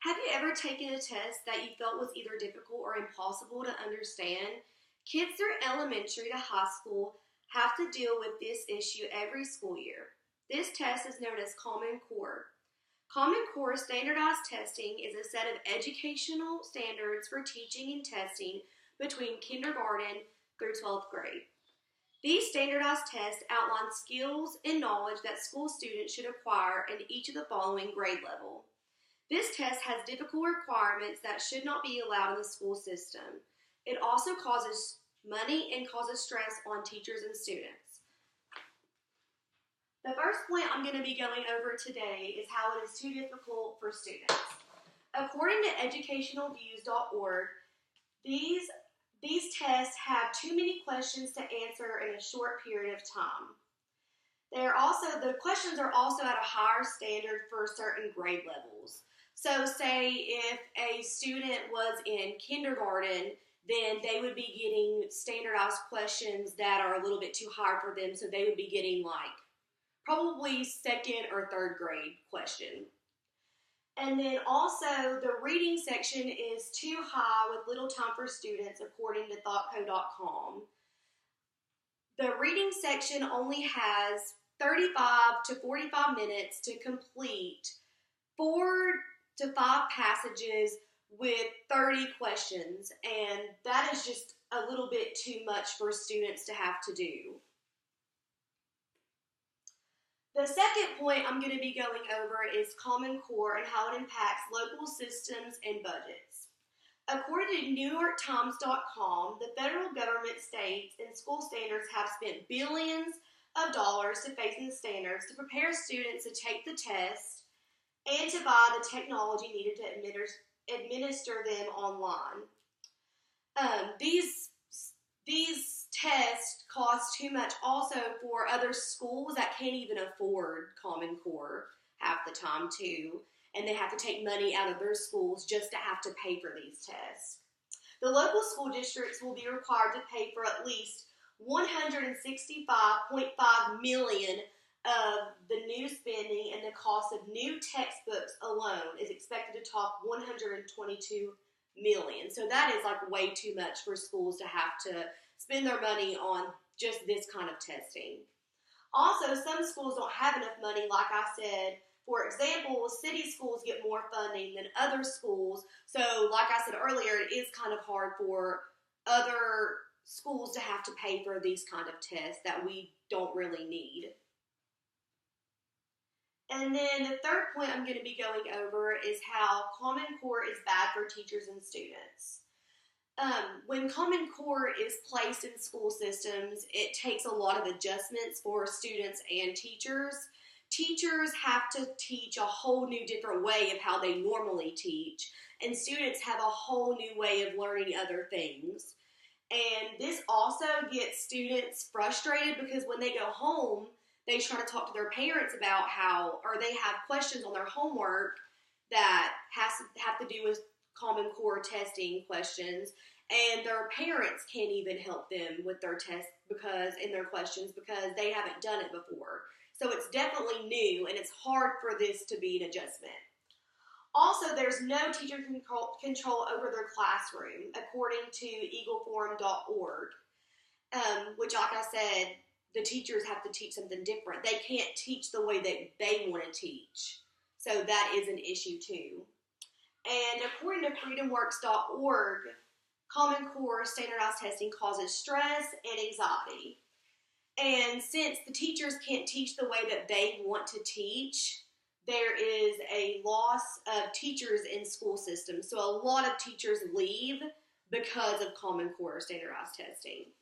Have you ever taken a test that you felt was either difficult or impossible to understand? Kids through elementary to high school have to deal with this issue every school year. This test is known as Common Core. Common Core standardized testing is a set of educational standards for teaching and testing between kindergarten through 12th grade. These standardized tests outline skills and knowledge that school students should acquire in each of the following grade level. This test has difficult requirements that should not be allowed in the school system. It also causes money and causes stress on teachers and students. The first point I'm going to be going over today is how it is too difficult for students. According to educationalviews.org, these tests have too many questions to answer in a short period of time. The questions are also at a higher standard for certain grade levels. So say if a student was in kindergarten, then they would be getting standardized questions that are a little bit too hard for them, so they would be getting like probably second or third grade question. And then also the reading section is too high with little time for students according to thoughtco.com. The reading section only has 35 to 45 minutes to complete 4 to 5 passages with 30 questions, and that is just a little bit too much for students to have to do. The second point I'm going to be going over is Common Core and how it impacts local systems and budgets. According to NewYorkTimes.com, the federal government, states, and school standards have spent billions of dollars to facing the standards to prepare students to take the test and to buy the technology needed to administer them online. These tests cost too much also for other schools that can't even afford Common Core half the time too, and they have to take money out of their schools just to have to pay for these tests. The local school districts will be required to pay for at least $165.5 million of the new spending, and the cost of new textbooks alone is expected to top $122 million. So that is like way too much for schools to have to spend their money on just this kind of testing. Also, some schools don't have enough money, like I said. For example, city schools get more funding than other schools. So like I said earlier, it is kind of hard for other schools to have to pay for these kind of tests that we don't really need. And then the third point I'm going to be going over is how Common Core is bad for teachers and students. When Common Core is placed in school systems, it takes a lot of adjustments for students and teachers. Teachers have to teach a whole new different way of how they normally teach, and students have a whole new way of learning other things. And this also gets students frustrated because when they go home, they try to talk to their parents about or they have questions on their homework that have to do with Common Core testing questions, and their parents can't even help them with their tests in their questions because they haven't done it before. So it's definitely new, and it's hard for this to be an adjustment. Also, there's no teacher control over their classroom, according to eagleforum.org, which, like I said, the teachers have to teach something different. They can't teach the way that they want to teach. So that is an issue too. And according to freedomworks.org, Common Core standardized testing causes stress and anxiety. And since the teachers can't teach the way that they want to teach, there is a loss of teachers in school systems. So a lot of teachers leave because of Common Core standardized testing.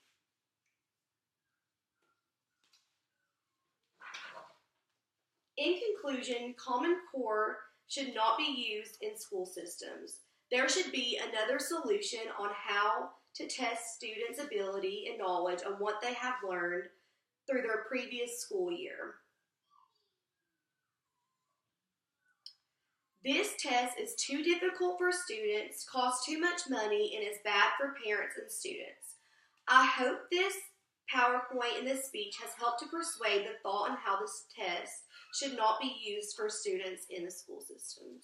In conclusion, Common Core should not be used in school systems. There should be another solution on how to test students' ability and knowledge on what they have learned through their previous school year. This test is too difficult for students, costs too much money, and is bad for parents and students. I hope this PowerPoint in this speech has helped to persuade the thought on how this test should not be used for students in the school system.